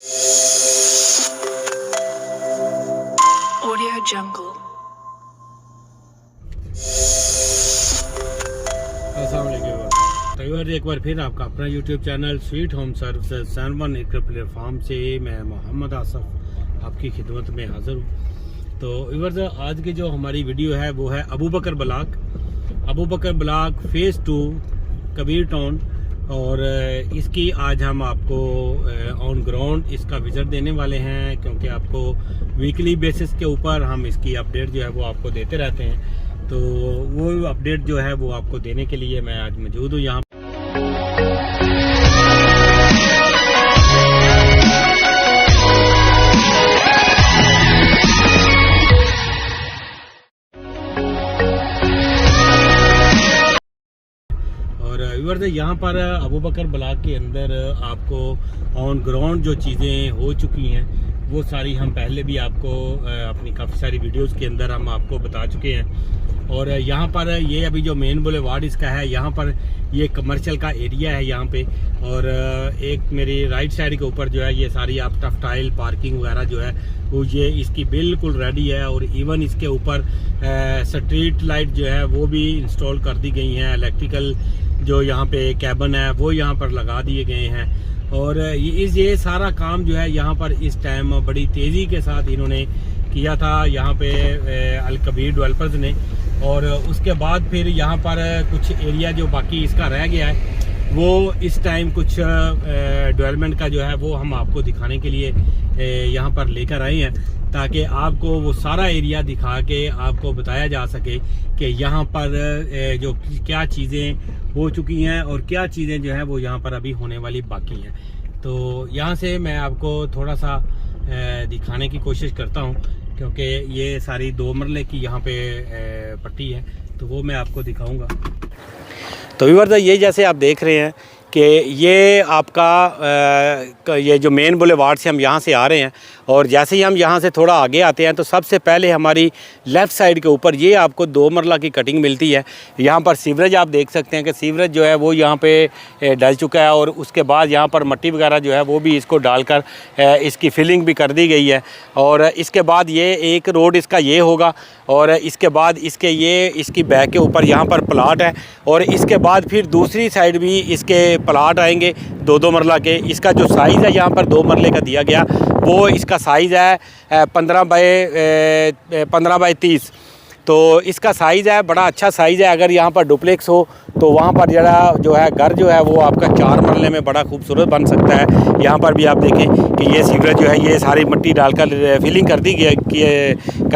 Audio Jungle. तो एक बार फिर आपका अपना YouTube channel sweet home services सैनवन एग्रो प्लेटफॉर्म से मैं मोहम्मद आसफ आपकी खिदमत में हाज़िर हूँ। तो इवर्स आज की जो हमारी वीडियो है वो है अबू बकर ब्लॉक फेज़ 2 कबीर टाउन, और इसकी आज हम आपको ऑन ग्राउंड इसका विज़िट देने वाले हैं, क्योंकि आपको वीकली बेसिस के ऊपर हम इसकी अपडेट जो है वो आपको देते रहते हैं। तो वो अपडेट जो है वो आपको देने के लिए मैं आज मौजूद हूँ यहाँ। और यहाँ पर अबू बकर ब्लॉक के अंदर आपको ऑन ग्राउंड जो चीज़ें हो चुकी हैं वो सारी हम पहले भी आपको अपनी काफ़ी सारी वीडियोस के अंदर हम आपको बता चुके हैं। और यहाँ पर ये अभी जो मेन बुलेवार्ड इसका है, यहाँ पर ये कमर्शियल का एरिया है यहाँ पे, और एक मेरी राइट साइड के ऊपर जो है ये सारी आप टफ टाइल पार्किंग वगैरह जो है वो ये इसकी बिल्कुल रेडी है। और इवन इसके ऊपर स्ट्रीट लाइट जो है वो भी इंस्टॉल कर दी गई हैं, इलेक्ट्रिकल जो यहाँ पे कैबन है वो यहाँ पर लगा दिए गए हैं। और ये सारा काम जो है यहाँ पर इस टाइम बड़ी तेज़ी के साथ इन्होंने किया था यहाँ पे अल कबीर डेवलपर्स ने। और उसके बाद फिर यहाँ पर कुछ एरिया जो बाकी इसका रह गया है वो इस टाइम कुछ डेवलपमेंट का जो है वो हम आपको दिखाने के लिए यहाँ पर लेकर आए हैं, ताकि आपको वो सारा एरिया दिखा के आपको बताया जा सके कि यहाँ पर जो क्या चीज़ें हो चुकी हैं और क्या चीज़ें जो हैं वो यहाँ पर अभी होने वाली बाकी हैं। तो यहाँ से मैं आपको थोड़ा सा दिखाने की कोशिश करता हूँ, क्योंकि ये सारी 2 मरले की यहाँ पे पट्टी है, तो वो मैं आपको दिखाऊंगा। तो व्यूअर्स ये जैसे आप देख रहे हैं कि ये आपका ये जो मेन बुलेवार्ड से हम यहाँ से आ रहे हैं, और जैसे ही हम यहाँ से थोड़ा आगे आते हैं तो सबसे पहले हमारी लेफ़्ट साइड के ऊपर ये आपको 2 मरला की कटिंग मिलती है। यहाँ पर सीवरेज आप देख सकते हैं कि सीवरेज जो है वो यहाँ पे डल चुका है, और उसके बाद यहाँ पर मट्टी वगैरह जो है वो भी इसको डालकर इसकी फिलिंग भी कर दी गई है। और इसके बाद ये एक रोड इसका ये होगा, और इसके बाद इसकी बैक के ऊपर यहाँ पर प्लाट है, और इसके बाद फिर दूसरी साइड भी इसके प्लाट आएंगे 2-2 मरला के। इसका जो साइज़ है यहाँ पर 2 मरले का दिया गया वो इसका साइज़ है 15 बाई 30। तो इसका साइज़ है बड़ा अच्छा साइज़ है। अगर यहाँ पर डुप्लेक्स हो तो वहाँ पर जरा जो है घर जो है वो आपका 4 मरले में बड़ा खूबसूरत बन सकता है। यहाँ पर भी आप देखें कि ये सीवरेज जो है ये सारी मिट्टी डालकर फिलिंग कर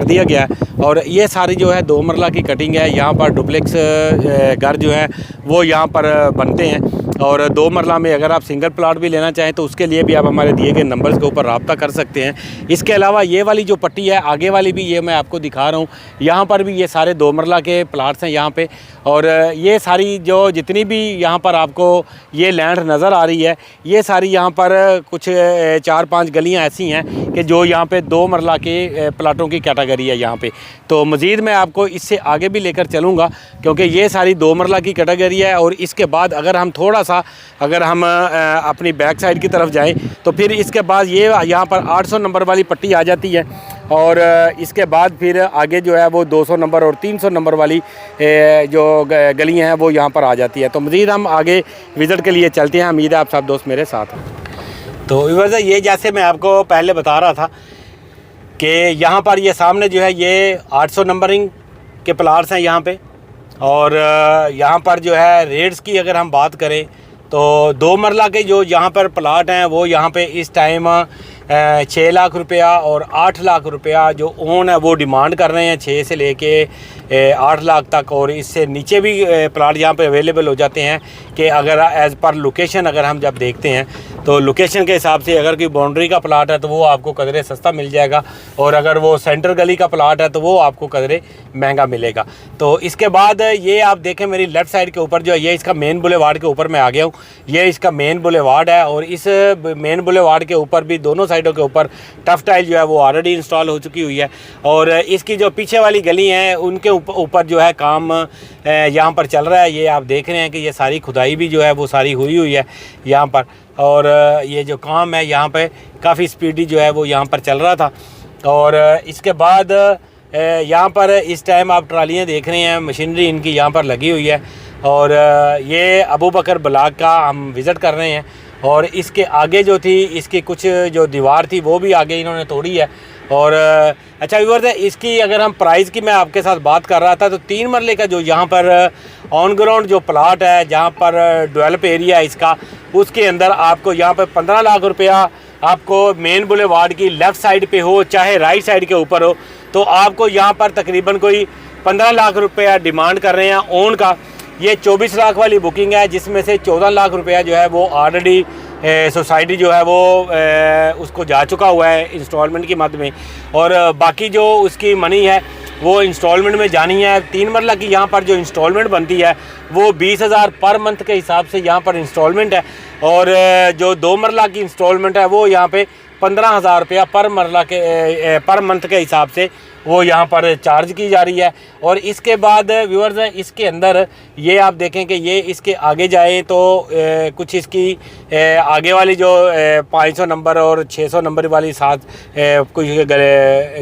दिया गया, और ये सारी जो है 2 मरला की कटिंग है। यहाँ पर डुप्लेक्स घर जो है वो यहाँ पर बनते हैं, और 2 मरला में अगर आप सिंगल प्लाट भी लेना चाहें तो उसके लिए भी आप हमारे दिए गए नंबर्स के ऊपर रब्ता कर सकते हैं। इसके अलावा ये वाली जो पट्टी है आगे वाली भी ये मैं आपको दिखा रहा हूँ, यहाँ पर भी ये सारे 2 मरला के प्लाट्स हैं यहाँ पे। और ये सारी जो जितनी भी यहाँ पर आपको ये लैंड नज़र आ रही है, ये सारी यहाँ पर कुछ 4-5 गलियाँ ऐसी हैं कि जो यहाँ पे 2 मरला के प्लाटों की कैटेगरी है यहाँ पे। तो मज़ीद मैं आपको इससे आगे भी लेकर चलूँगा, क्योंकि ये सारी 2 मरला की कैटेगरी है। और इसके बाद अगर हम थोड़ा सा अपनी बैक साइड की तरफ जाएं तो फिर इसके बाद ये यहाँ पर 800 नंबर वाली पट्टी आ जाती है, और इसके बाद फिर आगे जो है वो 200 नंबर और 300 नंबर वाली जो गलियाँ हैं वो यहाँ पर आ जाती है। तो मज़ीद हम आगे विज़िट के लिए चलते हैं। उम्मीद है आप सब दोस्त मेरे साथ हैं। तो व्यूअर्स ये जैसे मैं आपको पहले बता रहा था कि यहाँ पर ये सामने जो है ये 800 नंबरिंग के प्लाट्स हैं यहाँ पे। और यहाँ पर जो है रेट्स की अगर हम बात करें तो 2 मरला के जो यहाँ पर प्लाट हैं वो यहाँ पे इस टाइम 6 लाख रुपया और 8 लाख रुपया जो ओन है वो डिमांड कर रहे हैं, 6 से लेके 8 लाख तक। और इससे नीचे भी प्लाट यहाँ पे अवेलेबल हो जाते हैं कि अगर एज़ पर लोकेशन अगर हम जब देखते हैं तो लोकेशन के हिसाब से अगर कोई बाउंड्री का प्लाट है तो वो आपको कदरे सस्ता मिल जाएगा, और अगर वो सेंटर गली का प्लाट है तो वो आपको कदरे महंगा मिलेगा। तो इसके बाद ये आप देखें मेरी लेफ़्ट साइड के ऊपर जो है, ये इसका मेन बुलेवार्ड के ऊपर मैं आ गया हूँ। ये इसका मेन बुलेवार्ड है और इस मेन बुलेवार्ड के ऊपर भी दोनों साइडों के ऊपर टफ टाइल जो है वो ऑलरेडी इंस्टॉल हो चुकी हुई है। और इसकी जो पीछे वाली गली है उनके ऊपर जो है काम यहाँ पर चल रहा है। ये आप देख रहे हैं कि ये सारी खुदाई भी जो है वो सारी हुई है यहाँ पर। और ये जो काम है यहाँ पर काफ़ी स्पीडी जो है वो यहाँ पर चल रहा था। और इसके बाद यहाँ पर इस टाइम आप ट्रालियाँ देख रहे हैं, मशीनरी इनकी यहाँ पर लगी हुई है। और ये अबू बकर ब्लॉक का हम विज़िट कर रहे हैं। और इसके आगे जो थी इसकी कुछ जो दीवार थी वो भी आगे इन्होंने तोड़ी है। और अच्छा व्यूअर्स, इसकी अगर हम प्राइस की मैं आपके साथ बात कर रहा था तो 3 मरले का जो यहाँ पर ऑन ग्राउंड जो प्लाट है, जहाँ पर डेवलप एरिया है इसका, उसके अंदर आपको यहाँ पर 15 लाख रुपया आपको मेन बुलेवार्ड की लेफ़्ट साइड पे हो चाहे राइट साइड के ऊपर हो, तो आपको यहाँ पर तकरीबन कोई 15 लाख रुपया डिमांड कर रहे हैं ओन का। ये 24 लाख वाली बुकिंग है, जिसमें से 14 लाख रुपया जो है वो ऑलरेडी सोसाइटी जो है वो उसको जा चुका हुआ है इंस्टॉलमेंट की मद में। और बाकी जो उसकी मनी है वो इंस्टॉलमेंट में जानी है। 3 मरला की यहाँ पर जो इंस्टॉलमेंट बनती है वो 20,000 पर मंथ के हिसाब से यहाँ पर इंस्टॉलमेंट है। और जो 2 मरला की इंस्टॉलमेंट है वो यहाँ पे 15,000 रुपया पर मरला के पर मंथ के हिसाब से वो यहाँ पर चार्ज की जा रही है। और इसके बाद व्यूअर्स इसके अंदर ये आप देखें कि ये इसके आगे जाए तो कुछ इसकी आगे वाली जो 500 नंबर और 600 नंबर वाली साथ कुछ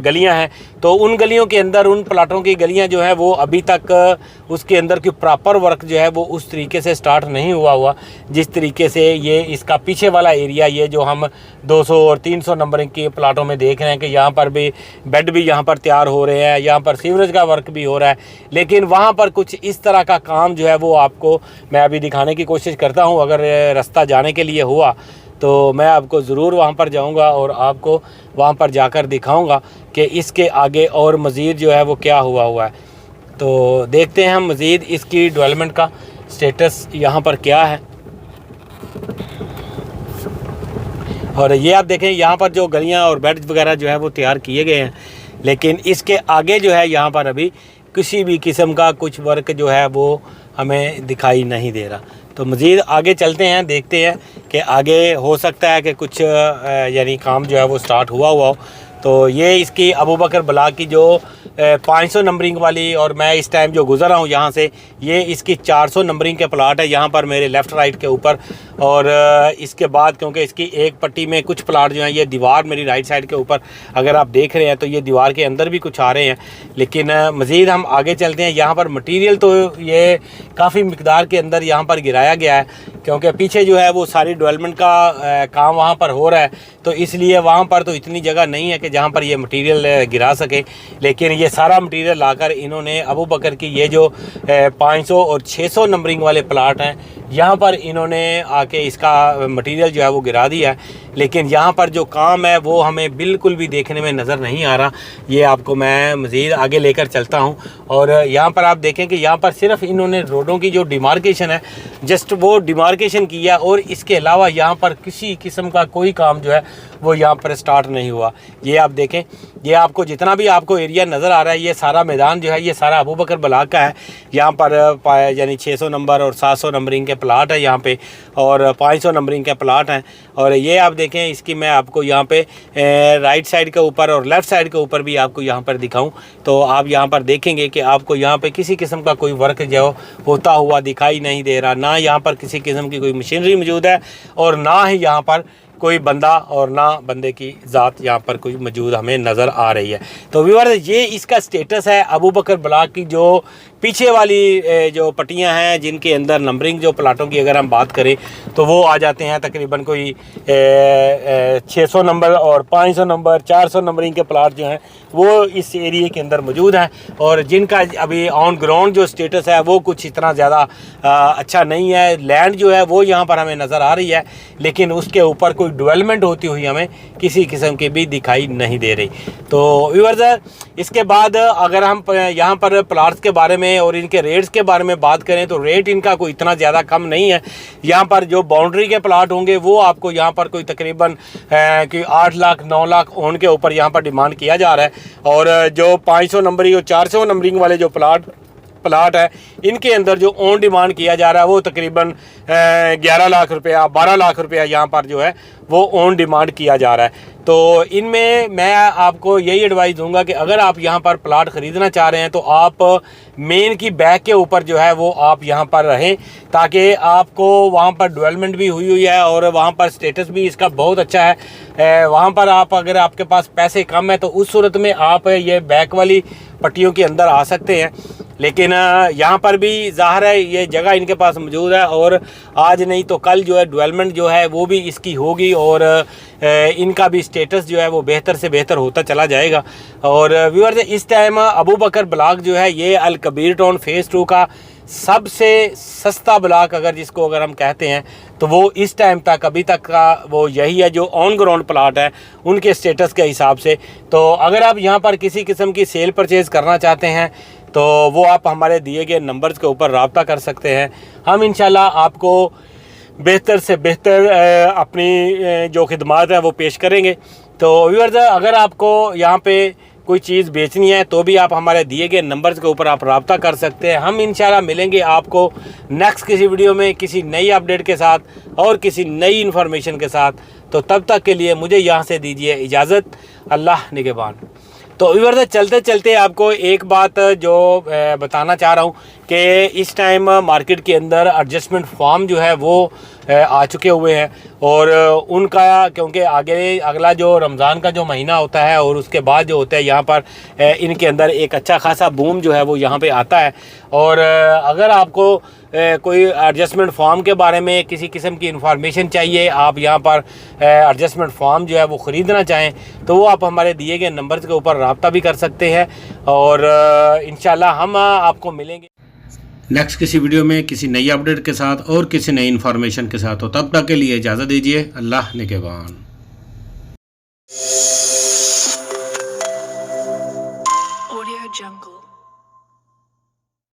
गलियां हैं, तो उन गलियों के अंदर उन प्लाटों की गलियां जो है वो अभी तक उसके अंदर की प्रॉपर वर्क जो है वो उस तरीके से स्टार्ट नहीं हुआ जिस तरीके से ये इसका पीछे वाला एरिया, ये जो हम 200 और 300 नंबर के प्लाटों में देख रहे हैं कि यहाँ पर भी बेड भी यहाँ पर तैयार हो रहे हैं, यहाँ पर सीवरेज का वर्क भी हो रहा है। लेकिन वहाँ पर कुछ इस तरह का काम जो है वो आपको मैं अभी दिखाने की कोशिश करता हूँ। अगर रास्ता जाने के लिए हुआ तो मैं आपको ज़रूर वहाँ पर जाऊँगा और आपको वहाँ पर जाकर दिखाऊँगा कि इसके आगे और मज़ीद जो है वो क्या हुआ है। तो देखते हैं हम मज़ीद इसकी डेवलपमेंट का स्टेटस यहाँ पर क्या है। और ये आप देखें यहाँ पर जो गलियाँ और बेड्स वगैरह जो है वो तैयार किए गए हैं, लेकिन इसके आगे जो है यहाँ पर अभी किसी भी किस्म का कुछ वर्क जो है वो हमें दिखाई नहीं दे रहा। तो मज़ीद आगे चलते हैं, देखते हैं कि आगे हो सकता है कि कुछ यानी काम जो है वो स्टार्ट हुआ हो। तो ये इसकी अबू बकर ब्लॉक की जो 500 नंबरिंग वाली, और मैं इस टाइम जो गुज़र रहा हूँ यहाँ से, ये इसकी 400 नंबरिंग के प्लाट है यहाँ पर मेरे लेफ़्ट राइट के ऊपर। और इसके बाद क्योंकि इसकी एक पट्टी में कुछ प्लाट जो हैं, ये दीवार मेरी राइट साइड के ऊपर अगर आप देख रहे हैं तो ये दीवार के अंदर भी कुछ आ रहे हैं। लेकिन मज़ीद हम आगे चलते हैं। यहाँ पर मटीरियल तो ये काफ़ी मिकदार के अंदर यहाँ पर गिराया गया है, क्योंकि पीछे जो है वो सारी डेवलपमेंट का काम वहाँ पर हो रहा है, तो इसलिए वहाँ पर तो इतनी जगह नहीं है कि जहाँ पर ये मटीरियल गिरा सके। लेकिन ये सारा मटीरियल लाकर इन्होंने अबू बकर की ये जो 500 और 600 नंबरिंग वाले प्लाट हैं यहाँ पर इन्होंने आके इसका मटीरियल जो है वो गिरा दिया है। लेकिन यहाँ पर जो काम है वो हमें बिल्कुल भी देखने में नज़र नहीं आ रहा। ये आपको मैं मज़ीद आगे लेकर चलता हूँ। और यहाँ पर आप देखें कि यहाँ पर सिर्फ इन्होंने रोडों की जो डिमार्केशन है जस्ट वो डिमार्केशन किया, और इसके अलावा यहाँ पर किसी किस्म का कोई काम जो है वो यहाँ पर स्टार्ट नहीं हुआ। ये आप देखें, ये आपको जितना भी आपको एरिया नज़र आ रहा है, ये सारा मैदान जो है ये सारा अबू बकर ब्लॉक का है। यहाँ पर यानी 600 नंबर और 700 नंबरिंग के प्लाट है यहाँ पे, और 500 नंबरिंग के प्लाट हैं। और ये आप देखें, इसकी मैं आपको यहाँ पे राइट साइड के ऊपर और लेफ़्ट साइड के ऊपर भी आपको यहाँ पर दिखाऊं तो आप यहाँ पर देखेंगे कि आपको यहाँ पे किसी किस्म का कोई वर्क जो होता हुआ दिखाई नहीं दे रहा। ना यहाँ पर किसी किस्म की कोई मशीनरी मौजूद है, और ना ही यहाँ पर कोई बंदा और ना बंदे की ज़ात यहाँ पर कोई मौजूद हमें नज़र आ रही है। तो व्यूअर्स ये इसका स्टेटस है अबू बकर ब्लॉक की जो पीछे वाली जो पट्टियाँ हैं जिनके अंदर नंबरिंग जो प्लाटों की अगर हम बात करें तो वो आ जाते हैं तकरीबन कोई 600 नंबर और 500 नंबर 400 नंबरिंग के प्लाट जो हैं वो इस एरिए के अंदर मौजूद हैं। और जिनका अभी ऑन ग्राउंड जो स्टेटस है वो कुछ इतना ज़्यादा अच्छा नहीं है। लैंड जो है वो यहाँ पर हमें नज़र आ रही है, लेकिन उसके ऊपर कोई डेवलपमेंट होती हुई हमें किसी किस्म की भी दिखाई नहीं दे रही। तो व्यूअर्स इसके बाद अगर हम यहाँ पर प्लाट्स के बारे में और इनके रेट्स के बारे में बात करें तो रेट इनका कोई इतना ज़्यादा कम नहीं है। यहाँ पर जो बाउंड्री के प्लाट होंगे वो आपको यहाँ पर कोई तकरीबन कि 8 लाख 9 लाख ओन के ऊपर यहाँ पर डिमांड किया जा रहा है। और जो 500 नंबरिंग और 400 नंबरिंग वाले जो प्लाट प्लाट है, इनके अंदर जो ऑन डिमांड किया जा रहा है वो तकरीबन 11 लाख रुपया 12 लाख रुपया यहाँ पर जो है वो ऑन डिमांड किया जा रहा है। तो इनमें मैं आपको यही एडवाइस दूंगा कि अगर आप यहाँ पर प्लाट ख़रीदना चाह रहे हैं तो आप मेन की बैक के ऊपर जो है वो आप यहाँ पर रहें, ताकि आपको वहाँ पर डेवलपमेंट भी हुई है और वहाँ पर स्टेटस भी इसका बहुत अच्छा है। वहाँ पर आप अगर आपके पास पैसे कम है तो उस सूरत में आप ये बैक वाली पट्टियों के अंदर आ सकते हैं। लेकिन यहाँ पर भी ज़ाहिर है ये जगह इनके पास मौजूद है और आज नहीं तो कल जो है डेवलपमेंट जो है वो भी इसकी होगी और इनका भी स्टेटस जो है वो बेहतर से बेहतर होता चला जाएगा। और व्यूअर्स, इस टाइम अबू बकर ब्लॉक जो है ये अल कबीर टाउन फेज़ 2 का सबसे सस्ता ब्लॉक अगर हम कहते हैं तो वो इस टाइम तक अभी तक का वो यही है जो ऑन ग्राउंड प्लाट है उनके स्टेटस के हिसाब से। तो अगर आप यहाँ पर किसी किस्म की सेल परचेज़ करना चाहते हैं तो वो आप हमारे दिए गए नंबर्स के ऊपर रब्ता कर सकते हैं। हम इंशाल्लाह आपको बेहतर से बेहतर अपनी जो खिदमात है वो पेश करेंगे। तो व्यूअर्स, अगर आपको यहाँ पे कोई चीज़ बेचनी है तो भी आप हमारे दिए गए नंबर्स के ऊपर आप रब्ता कर सकते हैं। हम इंशाल्लाह मिलेंगे आपको नेक्स्ट किसी वीडियो में किसी नई अपडेट के साथ और किसी नई इन्फॉर्मेशन के साथ। तो तब तक के लिए मुझे यहाँ से दीजिए इजाज़त। अल्लाह निगहबान। तो व्यूअर्स, चलते चलते आपको एक बात जो बताना चाह रहा हूँ कि इस टाइम मार्केट के अंदर एडजस्टमेंट फॉर्म जो है वो आ चुके हुए हैं और उनका क्योंकि आगे अगला जो रमज़ान का जो महीना होता है और उसके बाद जो होता है यहाँ पर इनके अंदर एक अच्छा खासा बूम जो है वो यहाँ पे आता है। और अगर आपको कोई एडजस्टमेंट फॉर्म के बारे में किसी किस्म की इंफॉर्मेशन चाहिए, आप यहाँ पर एडजस्टमेंट फॉर्म जो है वो ख़रीदना चाहें तो वो आप हमारे दिए गए नंबर्स के ऊपर रब्ता भी कर सकते हैं और इंशाल्लाह हम आपको मिलेंगे नेक्स्ट किसी वीडियो में किसी नई अपडेट के साथ और किसी नई इन्फॉर्मेशन के साथ। तो तब तक के लिए इजाज़त दीजिए। अल्लाह निगहबान।